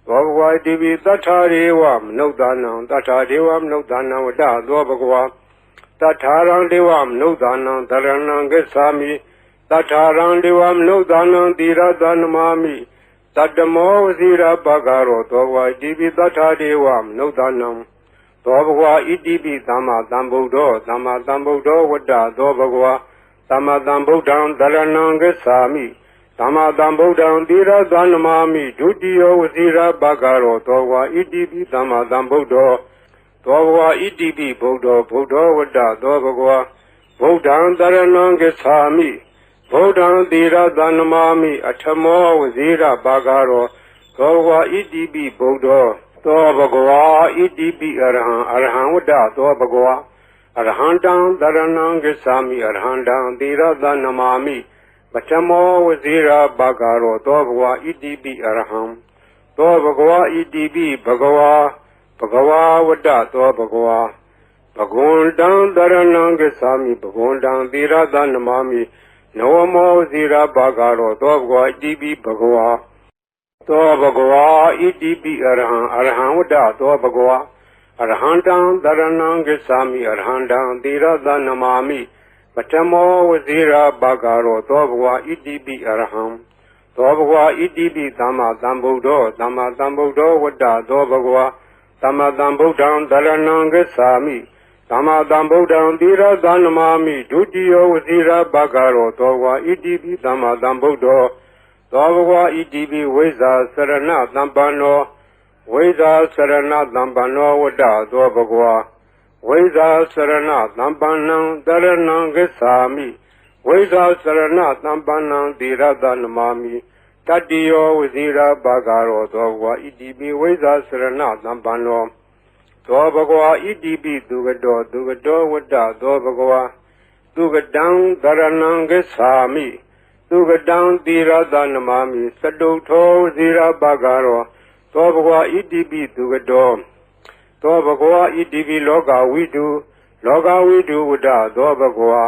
သောဘဂဝါဣတိပိသတ္ထာရေဝမနုဿာနံသတ္ထာဒေဝမနုဿာနံဝတ္တသောဘဂဝါတထာရံဒေဝမနုဿာနံတရဏံဂစ္ဆာမိတထာရံဒေဝမနုဿာနံသီရသနမာမိတတ္တမောဝစီရဘဂရောသောဘဂဝါဣတိပိသတ္ထာဒေဝမနုဿာနံသောဘဂဝါဣတိပိသမ္မာသမ္ဗုဒ္ဓောဝတ္တသောဘဂဝါသမ္မာသမ္ဗုဒ္ဓံတရဏံဂစ္ဆာမိသမ္မာသမ္ဗုဒ္ဓံသီရသနမာမိဒုတိယဝစီရဘဂရောသောဘဂဝါဣတိပိသမ္မာသမ္ဗုဒ္ဓောသောဘဂဝါဣတိပိဗုဒ္ဓောဝတ္တသောဘဂဝါဗုဒ္ဓံတရဏံဂစ္ဆာမိဗုဒ္ဓံသီရသနမာမိအထမောဝစီရဘဂရောသောဘဂဝါဣတိပိဗုဒ္ဓောသောဘဂဝါဣတိပိအရဟံဝတ္တသောဘဂဝါအရဟံတံတရဏံဂစ္ဆာမိအရဟံတံသီရသနမာမိပထမောဝဇိရာဘဂရောသောဘဂဝါဣတိပိအရဟံသောဘဂဝါဣတိပိဘဂဝါဝတ္တသောဘဂဝါဘဂဝန္တံတရဏံဂစ္ဆာမိဘဂဝန္တံသီရသနမာမိနဝမောဝဇိရာဘဂရောသောဘဂဝါဣတိပိဘဂဝါသောဘဂဝါဣတိပိအရဟံဝတ္တသောဘဂဝါအရဟံတံတရဏံဂစ္ဆာမိအရဟံတံသီရသနမာမိပထမောဝဇိရာဘဂရောသောဘဂဝါဣတိပိအရဟံသောဘဂဝါဣတိပိသမ္မာသမ္ဗုဒ္ဓောဝတ္တသောဘဂဝါသမ္မာသမ္ဗုဒ္ဓံတရဏံဂစ္ဆာမိသမ္မာသမ္ဗုဒ္ဓံသီရသနမာမိဒုတိယဝဇိရာဘဂရောသောဘဂဝါဣတိပိသမ္မာသမ္ဗုဒ္ဓော သောဘဂဝါဣတိပိဝိဇ္ဇာစရဏသမ္ပန္နောဝိဇ္ဇာစရဏသမ္ပန္နောဝတ္တသောဘဂဝါဝိဇ္ဇာစရဏသမ္ပန္နံတရဏံဂစ္ဆာမိဝိဇ္ဇာစရဏသမ္ပန္နံသီရတနမာမိတတ္တိယောဝဇိရာဘာဂရောသောဘဂဝါဣတိပိဝိဇ္ဇာစရဏသမ္ပန္နောသောဘဂဝါဣတိပိသူကတောဝတ္တသောဘဂဝါသူကတံတရဏံဂစ္ဆာမိသူကတံသီရတနမာမိစတုထောဝဇိရာဘာဂရောသောဘဂဝါဣတိပိသူကတောသောဘဂဝါဣတိပိလောကဝိတုဝတ္တသောဘဂဝါ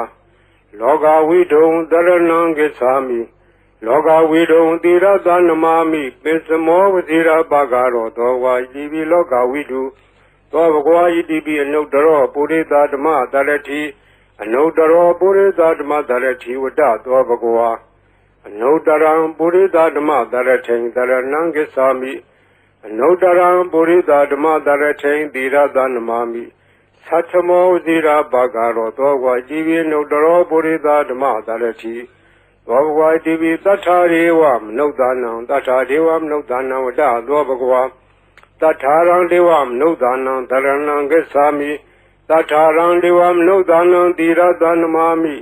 လောကဝိတုံတရဏံဂစ္ဆာမိလောကဝိတုံသီရသနမာမိပိစမောဝဇိရာဘာဂရောသောဝါဣတိပိလောကဝိတုသောဘဂဝါဣတိပိအနုတ္တရောပုရိသဓမ္မသရတိအနုတ္တရောပုရိသဓမ္မသရတိဝတ္တသောဘဂဝါအနုတ္တရံပုရိသဓမ္မသရထိန်တရဏံဂစ္ဆာမိအနုတ္တရံပုရိသဓမ္မသရထိန်သီရသနမာမိသတ္ထမောဝဇိရာဘာဂရောသောဝါဣတိပိအနုတ္တရောပုရိသဓမ္မသရတိသောဘဂဝါဣတိပိသတ္ထာရေဝမနုဿာနံသတ္ထာဒေဝမနုဿာနံဝတ္တသောဘဂဝါသတ္ထာရံဒေဝမနုဿာနံတရဏံဂစ္ဆာမိသတ္ထာရံဒေဝမနုဿာနံသီရသနမာမိ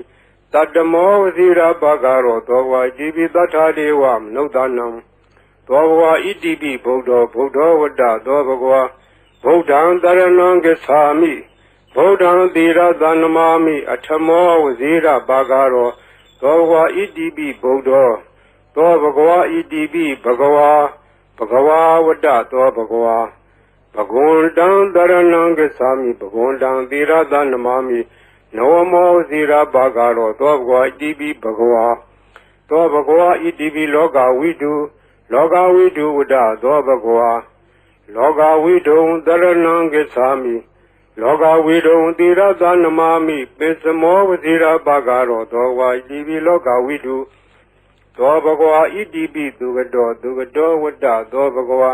တတ္တမောဝဇိရာဘာဂရောသောဝါဣတိပိသတ္ထာဒေဝမနုဿာနံသောဘဂဝါဣတိပိဗုဒ္ဓောဝတ္တသောဘဂဝါဗုဒ္ဓံတရဏံဂစ္ဆာမိဗုဒ္ဓံသီရသနမာမိအထမောဝဇိရာဘာဂရောသောဘဂဝါဣတိပိဗုဒ္ဓောသောဘဂဝါဣတိပိဘဂဝါဝတ္တသောဘဂဝါဘဂဝန္တံတရဏံဂစ္ဆာမိဘဂဝန္တံသီရသနမာမိနောမောဇိရာဘာဂရောသောဘဂဝါဣတိပိဘဂဝါသောဘဂဝါဣတိပိလောကဝိတုဝတ္တသောဘဂဝါလောကဝိတုံတရဏံဂစ္ဆာမိလောကဝိတုံသီရသနမာမိပိစမောဝဇိရာဘာဂရောသောဝါဣတိပိလောကဝိတုသောဘဂဝါဣတိပိသူကတောဝတ္တသောဘဂဝါ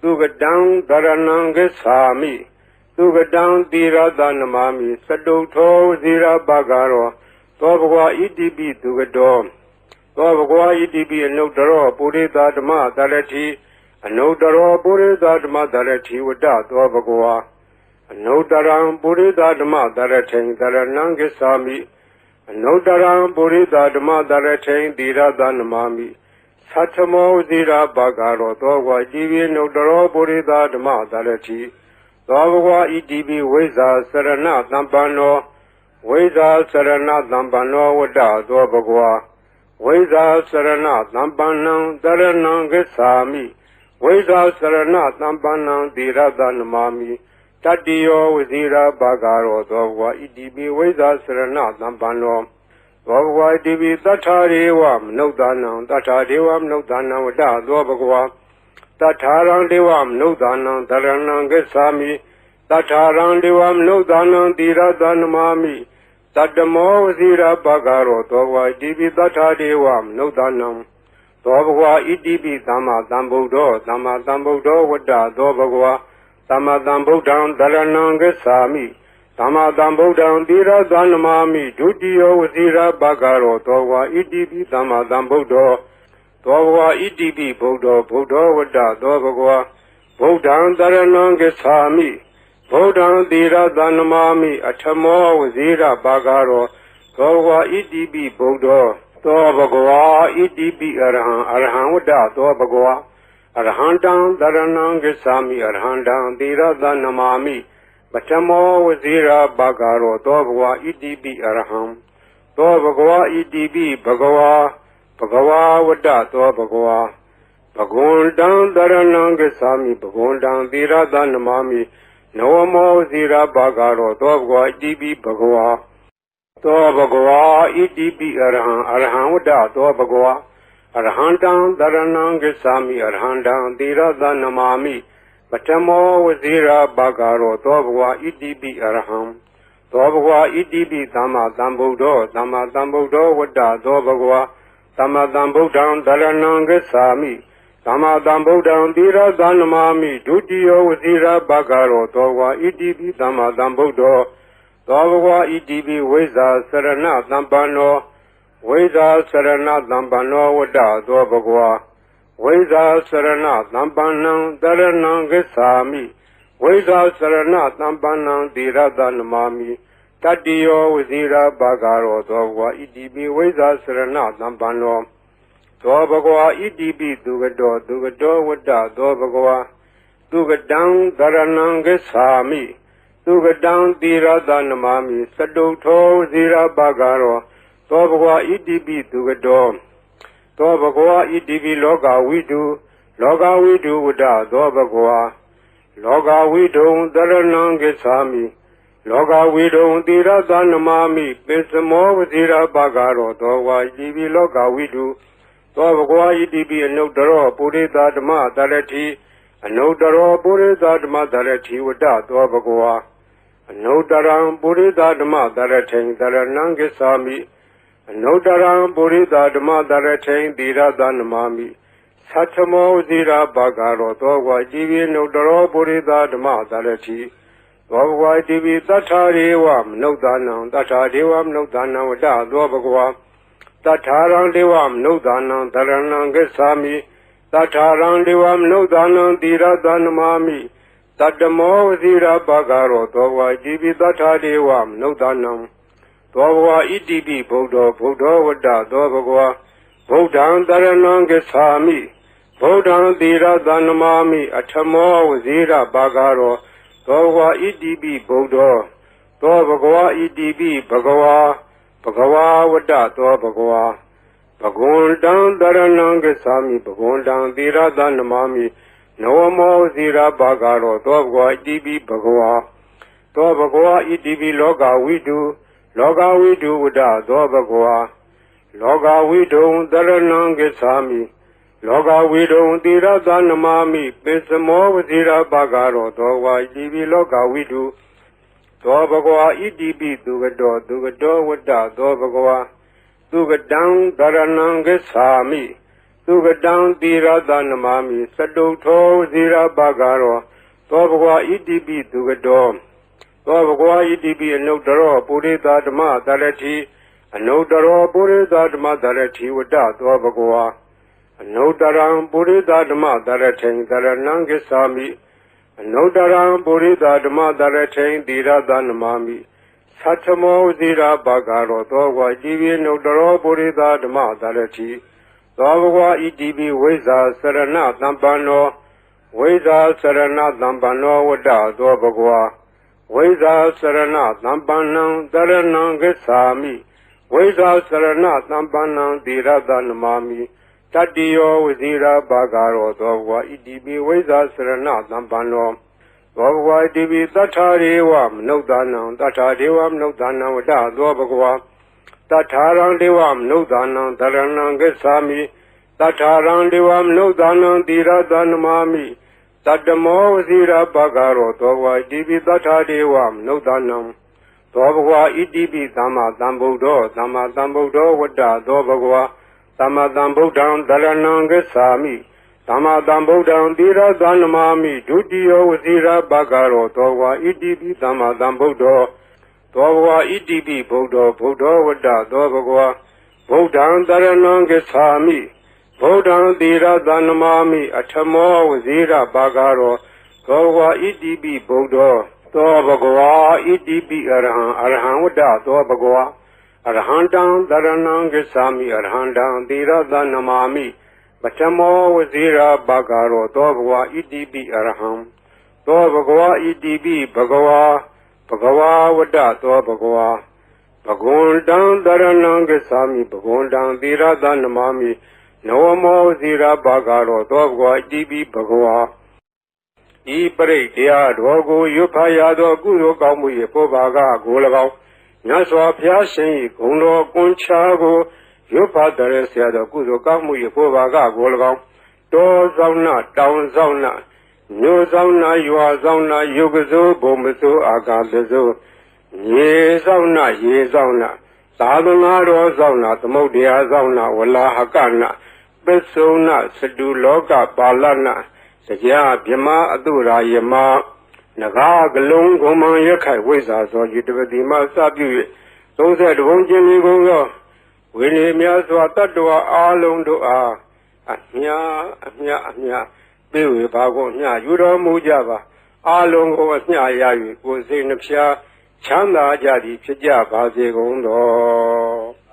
သူကတံတရဏံဂစ္ဆာမိသူကတံသီရသနမာမိစတုထောဝဇိရာဘာဂရောသောဘဂဝါဣတိပိသူကတောသောဘဂဝါဣတိပိအနုတ္တရောပုရိသဓမ္မသရတိအနုတ္တရောပုရိသဓမ္မသရတိဝတ္တသောဘဂဝါအနုတ္တရံပုရိသဓမ္မသရထိန်တရဏံဂစ္ဆာမိအနုတ္တရံပုရိသဓမ္မသရထိန်သီရသနမာမိသတ္ထမောဝဇိရာဘာဂရောသောဝါဣတိပိအနုတ္တရောပုရိသဓမ္မသရတိသောဘဂဝါဣတိပိဝိဇ္ဇာစရဏသမ္ပန္နောဝိဇ္ဇာစရဏသမ္ပန္နောဝတ္တသောဘဂဝါဝိဇ္ဇာစရဏသမ္ပန္နံတရဏံဂစ္ဆာမိဝိဇ္ဇာစရဏသမ္ပန္နံသီရသနမာမိတတ္တိယောဝဇိရာဘာဂရောသောဘဂဝါဣတိပိဝိဇ္ဇာစရဏသမ္ပန္နောသောဘဂဝါဣတိပိသတ္ထာရေဝမနုဿာနံသတ္ထာဒေဝမနုဿာနံဝတ္တသောဘဂဝါသတ္ထာရံဒေဝမနုဿာနံတရဏံဂစ္ဆာမိသတ္ထာရံဒေဝမနုဿာနံသီရသနမာမိတတ္တမောဝဇိရာဘာဂရောသောဘဂဝါဣတိပိသတ္ထာဒေဝမနုဿာနံသောဘဂဝါဣတိပိသမ္မာသမ္ဗုဒ္ဓောဝတ္တသောဘဂဝါသမ္မာသမ္ဗုဒ္ဓံတရဏံဂစ္ဆာမိသမ္မာသမ္ဗုဒ္ဓံသီရသနမာမိဒုတိယောဝဇိရာဘာဂရောသောဘဂဝါဣတိပိသမ္မာသမ္ဗုဒ္ဓောသောဘဂဝါဣတိပိဗုဒ္ဓောဝတ္တသောဘဂဝါဗုဒ္ဓံတရဏံဂစ္ဆာမိဗုဒ္ဓံသီရသနမာမိအထမောဝဇိရာဘာဂရောသောဘဂဝါဣတိပိဗုဒ္ဓောသောဘဂဝါဣတိပိအရဟံဝတ္တသောဘဂဝါအရဟံတံတရဏံဂစ္ဆာမိအရဟံတံသီရသနမာမိပထမောဝဇိရာဘာဂရောသောဘဂဝါဣတိပိအရဟံသောဘဂဝါဣတိပိဘဂဝါဝတ္တသောဘဂဝါဘဂဝန္တံတရဏံဂစ္ဆာမိဘဂဝန္တံသီရသနမာမိနောမောဝဇိရာဘာဂရောသောဘဂဝါဣတိပိဘဂဝါသောဘဂဝါဣတိပိအရဟံဝတ္တသောဘဂဝါအရဟံတံတရဏံဂစ္ဆာမိအရဟံတံသီရသနမာမိပထမောဝဇိရာဘာဂရောသောဘဂဝါဣတိပိအရဟံသောဘဂဝါဣတိပိသမ္မာသမ္ဗုဒ္ဓောဝတ္တသောဘဂဝါသမ္မာသမ္ဗုဒ္ဓံတရဏံဂစ္ဆာမိသမ္မာသမ္ဗုဒ္ဓံသီရသနမာမိဒုတိယောဝဇိရာဘာဂရောသောဘဂဝါဣတိပိသမ္မာသမ္ဗုဒ္ဓောသောဘဂဝါဣတိပိဝိဇ္ဇာစရဏသမ္ပန္နော ဝိဇာစရဏသံပန္နောဝတ္တသောဘဂဝါဝိဇာစရဏသံပန္နံတရဏံဂစ္ဆာမိဝိဇာစရဏသံပန္နံတိရတနမာမိတတ္တိယောဝဇိရာဘာဂရောသောဘဂဝါဣတိပိဝိဇာစရဏသံပန္နောသောဘဂဝါဣတိပိသူကတောဝတ္တသောဘဂဝါသူကတံတရဏံဂစ္ဆာမိသူကတံတိရတနမာမိသတုထောဝဇိရာဘာဂရောသောဘဂဝါဣတိပိသူကတောသောဘဂဝါဣတိပိလောကဝိတုဝတ္တသောဘဂဝါလောကဝိတုံတရဏံဂစ္ဆာမိလောကဝိတုံတိရသနမာမိပိစမောဝဇိရာဘာဂရောသောဝါဣတိပိလောကဝိတုသောဘဂဝါဣတိပိအနုတ္တရောပုရိသဓမ္မတရတိအနုတ္တရောပုရိသဓမ္မတရတိဝတ္တသောဘဂဝါအနုတ္တရံပုရိသဓမ္မတရထိန်တရဏံဂစ္ဆာမိအနုတ္တရံပုရိသဓမ္မတရထိန်တိရသနမာမိသတ္ထမောဝဇိရာဘာဂရောသောဝါဣတိပိအနုတ္တရောပုရိသဓမ္မတရတိသောဘဂဝါဣတိပိသတ္ထာရေဝမနုဿာနံသတ္ထာဒေဝမနုဿာနံဝတ္တသောဘဂဝါသတ္ထာရံဒေဝမနုဿာနံတရဏံဂစ္ဆာမိသတ္ထာရံဒေဝမနုဿာနံတိရသနမာမိတတ္တမောဝဇိရာဘာဂရောသောဘဂဝါဣတိပိသတ္ထာဒေဝမနုဿာနံသောဘဂဝါဣတိပိဗုဒ္ဓောဝတ္တသောဘဂဝါဗုဒ္ဓံတရဏံဂစ္ဆာမိဗုဒ္ဓံတိရသနမာမိအထမောဝဇိရာဘာဂရောသောဘဂဝါဣတိပိဗုဒ္ဓောသောဘဂဝါဣတိပိဘဂဝါဝတ္တသောဘဂဝါဘဂဝန္တံတရဏံဂစ္ဆာမိဘဂဝန္တံတိရသနမာမိနဝမောဇိရာဘာဂရောသောဘဂဝါဣတိပိဘဂဝါသောဘဂဝါဣတိပိလောကဝိတုဝတ္တသောဘဂဝါလောကဝိတုံတရဏံဂစ္ဆာမိလောကဝိတုံတိရသနမာမိပိစမောဝဇိရာဘာဂရောသောဝါဣတိပိလောကဝိတုသောဘဂဝါဣတိပိသူကတောဝတ္တသောဘဂဝါသူကတံတရဏံဂစ္ဆာမိသူကတံတိရသနမာမိသတုထောဝဇိရာဘာဂရောသောဘဂဝါဣတိပိသူကတောသောဘဂဝါဣတိပိအနုတ္တရောပုရိသဓမ္မတရတိအနုတ္တရောပုရိသဓမ္မတရတိဝတ္တသောဘဂဝါအနုတ္တရံပုရိသဓမ္မတရထိန်တရဏံဂစ္ဆာမိအနုတ္တရံပုရိသဓမ္မတရထိန်တိရသနမာမိသတ္ထမောဝဇိရာဘာဂရောသောဝါဣတိပိအနုတ္တရောပုရိသဓမ္မတရတိသောဘဂဝါဣတိပိဝိဇာစရဏသံပန္နောဝိဇာစရဏသံပန္နောဝတ္တသောဘဂဝါဝိဇာစရဏသံပန္နံတရဏံဂစ္ဆာမိဝိဇာစရဏသံပန္နံတိရသနမာမိတတ္တိယောဝဇိရာဘာဂရောသောဘဂဝါဣတိပိဝိဇာစရဏသံပန္နောသောဘဂဝါဣတိပိသတ္ထာရေဝမနုဿာနံသတ္ထာဒေဝမနုဿာနံဝတ္တသောဘဂဝါသတ္ထာရံဒေဝမနုဿာနံတရဏံဂစ္ဆာမိသတ္ထာရံဒေဝမနုဿာနံတိရသနမာမိတတ္တမောဝဇိရာဘာဂရောသောဘဂဝါဣတိပိသတ္ထာဒေဝမနုဿာနံသောဘဂဝါဣတိပိသမ္မာသမ္ဗုဒ္ဓောဝတ္တသောဘဂဝါသမ္မာသမ္ဗုဒ္ဓံတရဏံဂစ္ဆာမိသမ္မာသမ္ဗုဒ္ဓံတိရသနမာမိဒုတိယောဝဇိရာဘာဂရောသောဘဂဝါဣတိပိသမ္မာသမ္ဗုဒ္ဓောသောဘဂဝါဣတိပိဗုဒ္ဓောဝတ္တသောဘဂဝါဗုဒ္ဓံတရဏံဂစ္ဆာမိဗုဒ္ဓံတိရသနမာမိအထမောဝဇိရာဘာဂရောသောဘဂဝါဣတိပိဗုဒ္ဓောသောဘဂဝါဣတိပိအရဟံဝတ္တသောဘဂဝါအရဟံတံတရဏံဂစ္ဆာမိအရဟံတံတိရသနမာမိပထမောဝဇိရာဘာဂရောသောဘဂဝါဣတိပိအရဟံသောဘဂဝါဣတိပိဘဂဝါဝတ္တသောဘဂဝါဘဂဝန္တံတရဏံဂစ္ဆာမိဘဂဝန္တံတိရသနမာမိနဝမောဝဇိရာဘာဂရောသောဘဂဝါဣတိပိဘဂဝါဤပရိတ်တရားတော်ကိုရွတ်ဖတ်ရသောကုသိုလ်ကောင်းမှု၏ပေါ်ပါကကို၎င်းမြတ်စွာဘုရားရှင်၏ဂုဏ်တော်ကွန်ချာကိုရွတ်ဖတ်တဲ့ဆရာတော်ကုသိုလ်ကောင်းမှု၏ပေါ်ပါကကို၎င်းတောဆောင်နာတောင်ဆောင်နာမြို့ဆောင်နာရွာဆောင်နာယုတ်စိုးဘုံမစိုးအာကာသစိုးရေဆောင်နာရေဆောင်နာသာသနာတော်ဆောင်နာသမုဒ္ဒရာဆောင်နာဝလာဟကနာပစ္စုနာစတုလောကပါဠနာတရားဗြမအတုရာယမနဂါကလုံးဂုံမံရခိုင်ဝိဇ္ဇာသောယတပတိမစပြု၍32ဘုံကျင်းလေးကုန်သော ဝိနည်းများစွာတတ္တဝါအားလုံးတို့အားအမြပေးဝေပါကုန်အမြယူတော်မူကြပါအားလုံးကိုအမြရ၍ကိုယ်စိတ်နှဖျားချမ်းသာကြသည်ဖြစ်ကြပါစေကုန်တော်